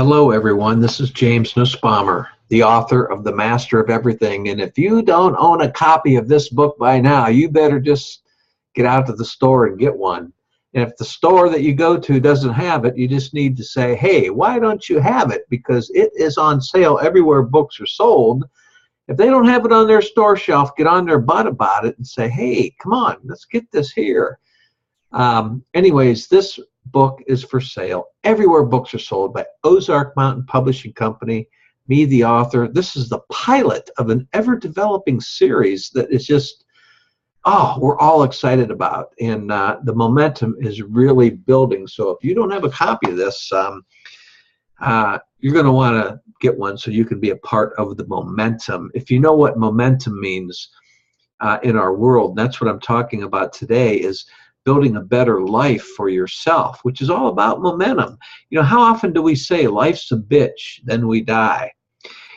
Hello, everyone. This is James Nussbaumer, the author of The Master of Everything. And if you don't own a copy of this book by now, you better just get out to the store and get one. And if the store that you go to doesn't have it, you just need to say, hey, why don't you have it? Because it is on sale everywhere books are sold. If they don't have it on their store shelf, get on their butt about it and say, hey, come on, let's get this here. Anyways, this book is for sale everywhere books are sold by Ozark Mountain Publishing Company, me, the author. This is the pilot of an ever-developing series that is just, we're all excited about. And the momentum is really building. So if you don't have a copy of this, you're going to want to get one so you can be a part of the momentum. If you know what momentum means in our world, that's what I'm talking about today, is building a better life for yourself, which is all about momentum. You know, how often do we say life's a bitch, then we die?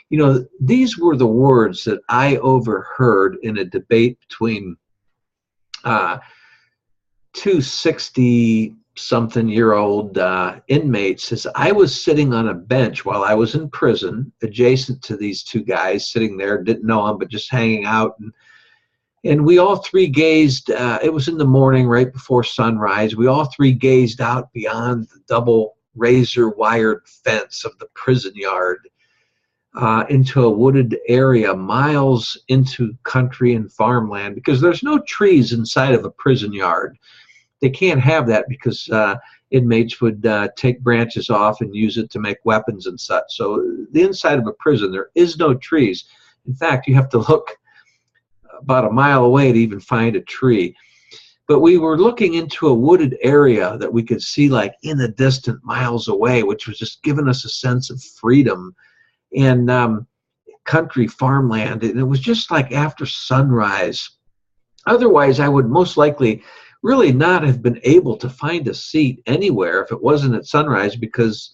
You know, these were the words that I overheard in a debate between two 60-something-year-old inmates as I was sitting on a bench while I was in prison, adjacent to these two guys sitting there, didn't know them, but just hanging out. And we all three gazed, it was in the morning right before sunrise, we all three gazed out beyond the double razor-wired fence of the prison yard into a wooded area miles into country and farmland, because there's no trees inside of a prison yard. They can't have that because inmates would take branches off and use it to make weapons and such. So the inside of a prison, there is no trees. In fact, you have to look about a mile away to even find a tree. But we were looking into a wooded area that we could see like in the distant miles away, which was just giving us a sense of freedom and country farmland. And it was just like after sunrise. Otherwise, I would most likely really not have been able to find a seat anywhere if it wasn't at sunrise, because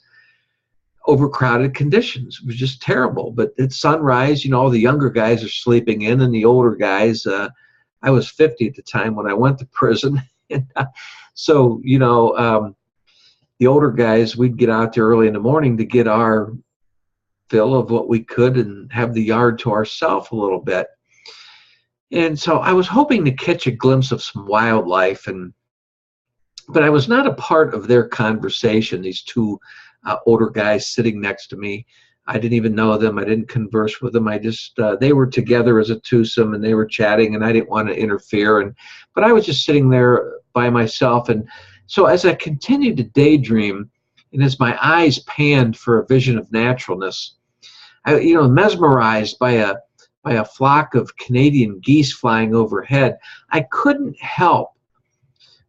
overcrowded conditions. It was just terrible. But at sunrise, you know, all the younger guys are sleeping in, and the older guys, I was 50 at the time when I went to prison. And, so, you know, the older guys, we'd get out there early in the morning to get our fill of what we could and have the yard to ourselves a little bit. And so I was hoping to catch a glimpse of some wildlife, but I was not a part of their conversation, these two older guys sitting next to me. I didn't even know them. I didn't converse with them. I just, they were together as a twosome and they were chatting, and I didn't want to interfere. But I was just sitting there by myself. And so as I continued to daydream, and as my eyes panned for a vision of naturalness, you know, mesmerized by a flock of Canadian geese flying overhead, I couldn't help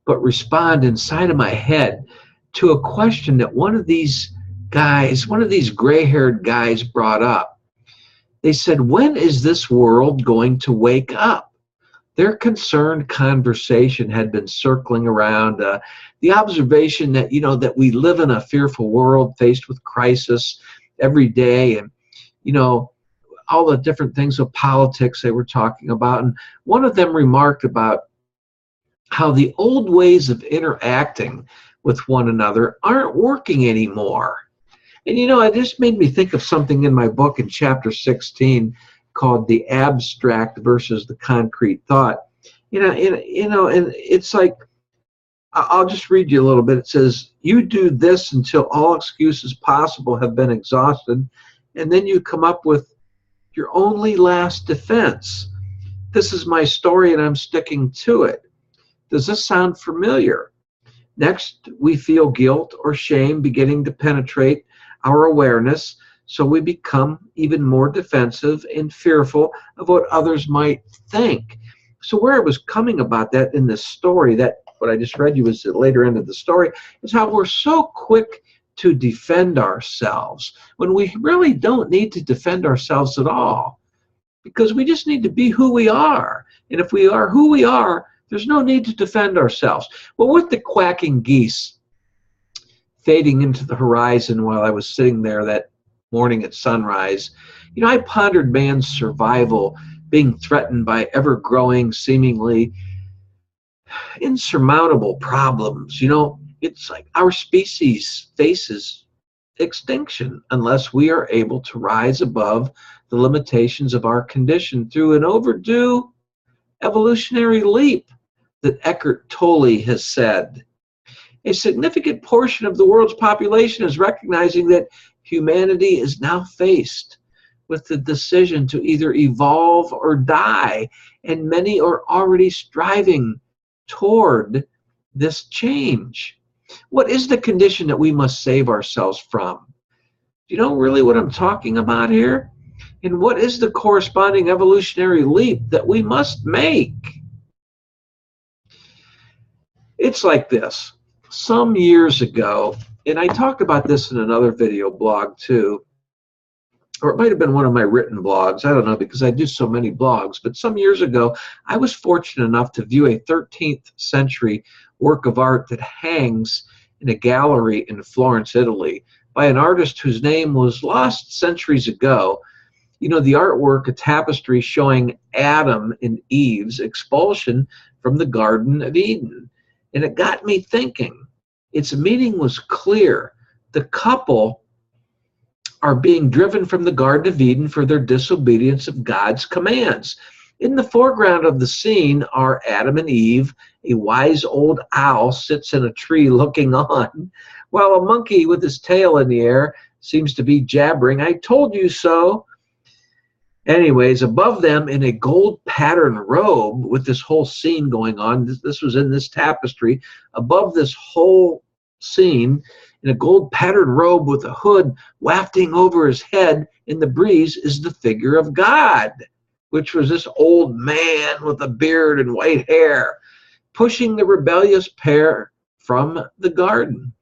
but respond inside of my head to a question that one of these gray-haired guys brought up. They said, when is this world going to wake up? Their concerned conversation had been circling around the observation that, you know, that we live in a fearful world faced with crisis every day, and, you know, all the different things of politics they were talking about. And one of them remarked about how the old ways of interacting with one another aren't working anymore. And, you know, it just made me think of something in my book in chapter 16 called The Abstract versus the Concrete Thought. And it's like, I'll just read you a little bit. It says, you do this until all excuses possible have been exhausted, and then you come up with your only last defense. This is my story and I'm sticking to it. Does this sound familiar? Next, we feel guilt or shame beginning to penetrate our awareness, so we become even more defensive and fearful of what others might think. So where I was coming about that in this story, that what I just read you was the later end of the story, is how we're so quick to defend ourselves when we really don't need to defend ourselves at all, because we just need to be who we are. And if we are who we are, there's no need to defend ourselves. Well, with the quacking geese fading into the horizon while I was sitting there that morning at sunrise, you know, I pondered man's survival being threatened by ever-growing, seemingly insurmountable problems. You know, it's like our species faces extinction unless we are able to rise above the limitations of our condition through an overdue evolutionary leap that Eckhart Tolle has said. A significant portion of the world's population is recognizing that humanity is now faced with the decision to either evolve or die, and many are already striving toward this change. What is the condition that we must save ourselves from? Do you know really what I'm talking about here? And what is the corresponding evolutionary leap that we must make? It's like this. Some years ago, and I talked about this in another video blog too, or it might have been one of my written blogs, I don't know, because I do so many blogs, but some years ago, I was fortunate enough to view a 13th century work of art that hangs in a gallery in Florence, Italy, by an artist whose name was lost centuries ago. You know, the artwork, a tapestry showing Adam and Eve's expulsion from the Garden of Eden. And it got me thinking. Its meaning was clear. The couple are being driven from the Garden of Eden for their disobedience of God's commands. In the foreground of the scene are Adam and Eve. A wise old owl sits in a tree looking on, while a monkey with his tail in the air seems to be jabbering, "I told you so." Anyways, above them in a gold pattern robe with this whole scene going on, this was in this tapestry, above this whole scene in a gold pattern robe with a hood wafting over his head in the breeze is the figure of God, which was this old man with a beard and white hair, pushing the rebellious pair from the garden.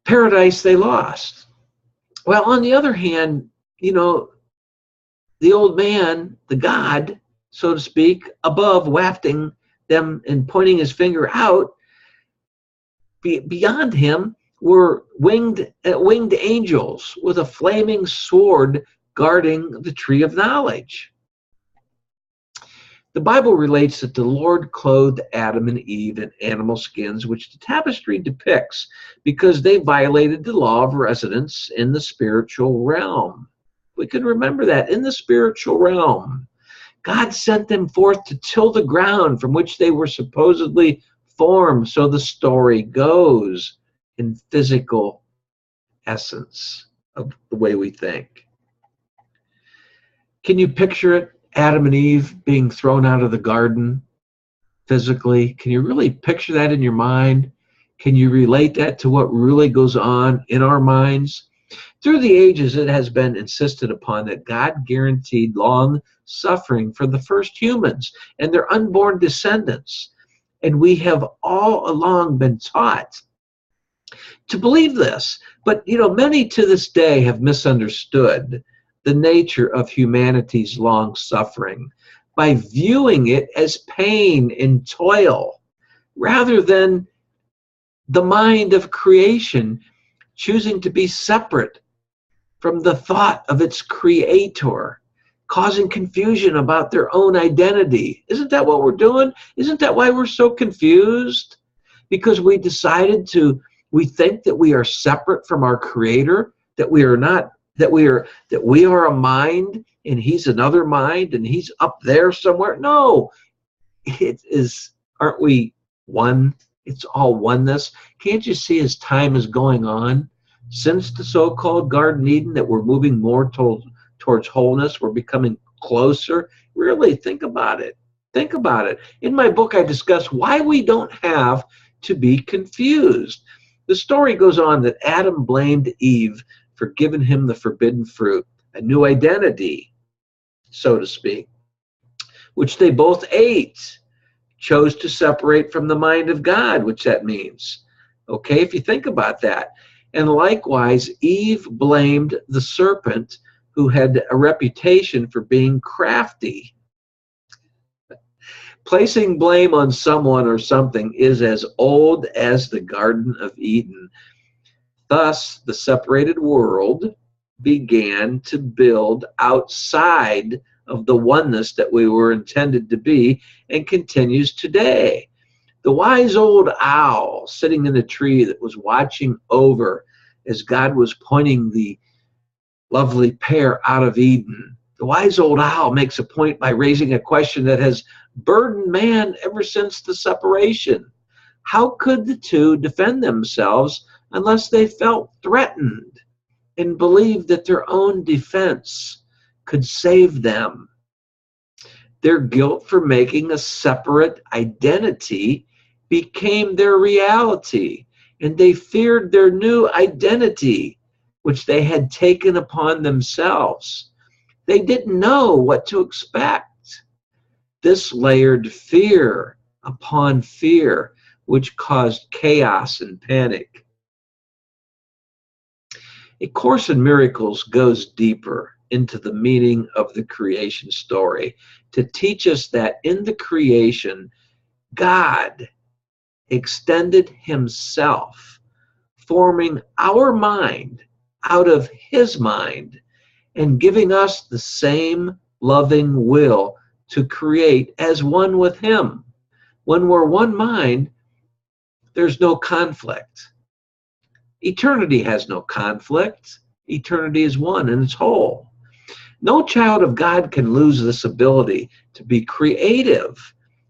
Paradise they lost. Well, on the other hand, you know, the old man, the God, so to speak, above wafting them and pointing his finger out, beyond him were winged angels with a flaming sword guarding the tree of knowledge. The Bible relates that the Lord clothed Adam and Eve in animal skins, which the tapestry depicts, because they violated the law of residence in the spiritual realm. We can remember that, in the spiritual realm. God sent them forth to till the ground from which they were supposedly formed, so the story goes, in physical essence of the way we think. Can you picture it? Adam and Eve being thrown out of the garden physically. Can you really picture that in your mind? Can you relate that to what really goes on in our minds? Through the ages, it has been insisted upon that God guaranteed long suffering for the first humans and their unborn descendants. And we have all along been taught to believe this. But, you know, many to this day have misunderstood the nature of humanity's long suffering by viewing it as pain and toil, rather than the mind of creation choosing to be separate from the thought of its creator, causing confusion about their own identity. Isn't that what we're doing? Isn't that why we're so confused? Because we decided we think that we are separate from our creator, that we are not, that we are a mind and he's another mind and he's up there somewhere. No, it is, aren't we one? It's all oneness. Can't you see as time is going on, since the so-called Garden Eden, that we're moving more towards wholeness? We're becoming closer. Really, think about it. Think about it. In my book, I discuss why we don't have to be confused. The story goes on that Adam blamed Eve for giving him the forbidden fruit, a new identity, so to speak, which they both ate, chose to separate from the mind of God, which that means. Okay, if you think about that. And likewise, Eve blamed the serpent, who had a reputation for being crafty. Placing blame on someone or something is as old as the Garden of Eden. Thus, the separated world began to build outside of the oneness that we were intended to be, and continues today. The wise old owl sitting in the tree that was watching over as God was pointing the lovely pair out of Eden. The wise old owl makes a point by raising a question that has burdened man ever since the separation. How could the two defend themselves unless they felt threatened and believed that their own defense could save them? Their guilt for making a separate identity became their reality, and they feared their new identity, which they had taken upon themselves. They didn't know what to expect. This layered fear upon fear, which caused chaos and panic. A Course in Miracles goes deeper into the meaning of the creation story to teach us that in the creation, God extended himself, forming our mind out of his mind and giving us the same loving will to create as one with him. When we're one mind, there's no conflict. Eternity has no conflict. Eternity is one and it's whole. No child of God can lose this ability to be creative.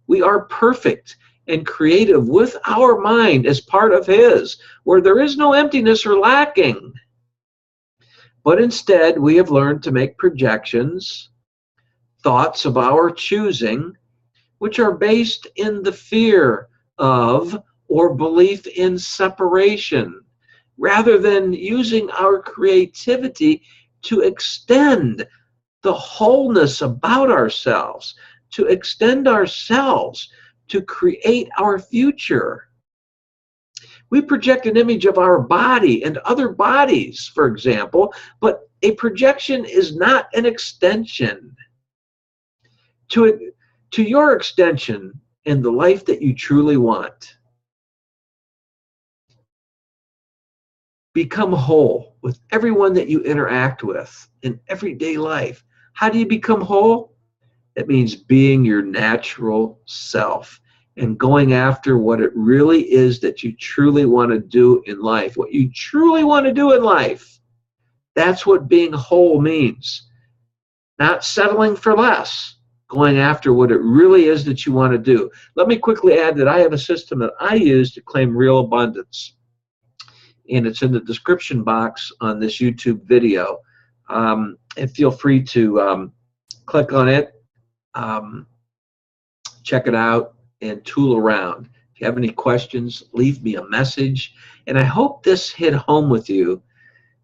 We are perfect and creative with our mind as part of his, where there is no emptiness or lacking. But instead, we have learned to make projections, thoughts of our choosing, which are based in the fear of or belief in separation, rather than using our creativity to extend the wholeness about ourselves, to extend ourselves, to create our future. We project an image of our body and other bodies, for example, but a projection is not an extension. To your extension in the life that you truly want, become whole with everyone that you interact with in everyday life. How do you become whole? It means being your natural self and going after what it really is that you truly want to do in life. What you truly want to do in life. That's what being whole means. Not settling for less. Going after what it really is that you want to do. Let me quickly add that I have a system that I use to claim real abundance. And it's in the description box on this YouTube video. And feel free to click on it, check it out, and tool around. If you have any questions, leave me a message. And I hope this hit home with you,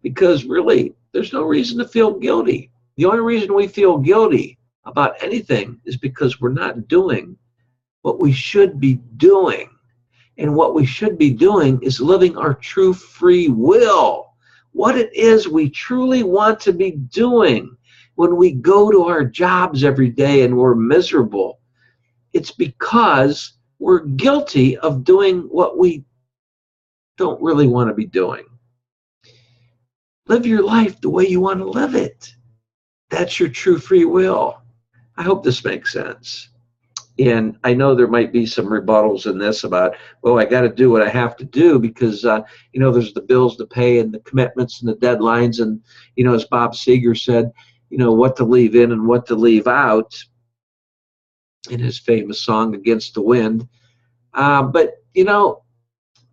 because really, there's no reason to feel guilty. The only reason we feel guilty about anything is because we're not doing what we should be doing. And what we should be doing is living our true free will. What it is we truly want to be doing. When we go to our jobs every day and we're miserable, it's because we're guilty of doing what we don't really want to be doing. Live your life the way you want to live it. That's your true free will. I hope this makes sense. And I know there might be some rebuttals in this about, well, I got to do what I have to do because, there's the bills to pay and the commitments and the deadlines. And, as Bob Seger said, what to leave in and what to leave out in his famous song, Against the Wind. But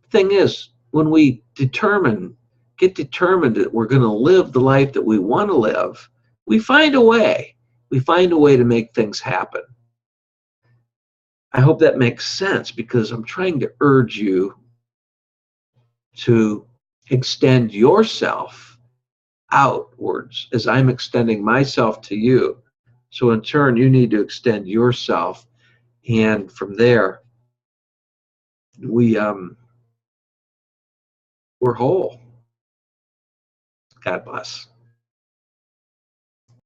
thing is, when we get determined that we're going to live the life that we want to live, we find a way. We find a way to make things happen. I hope that makes sense, because I'm trying to urge you to extend yourself outwards as I'm extending myself to you. So in turn, you need to extend yourself. And from there, we're whole. God bless.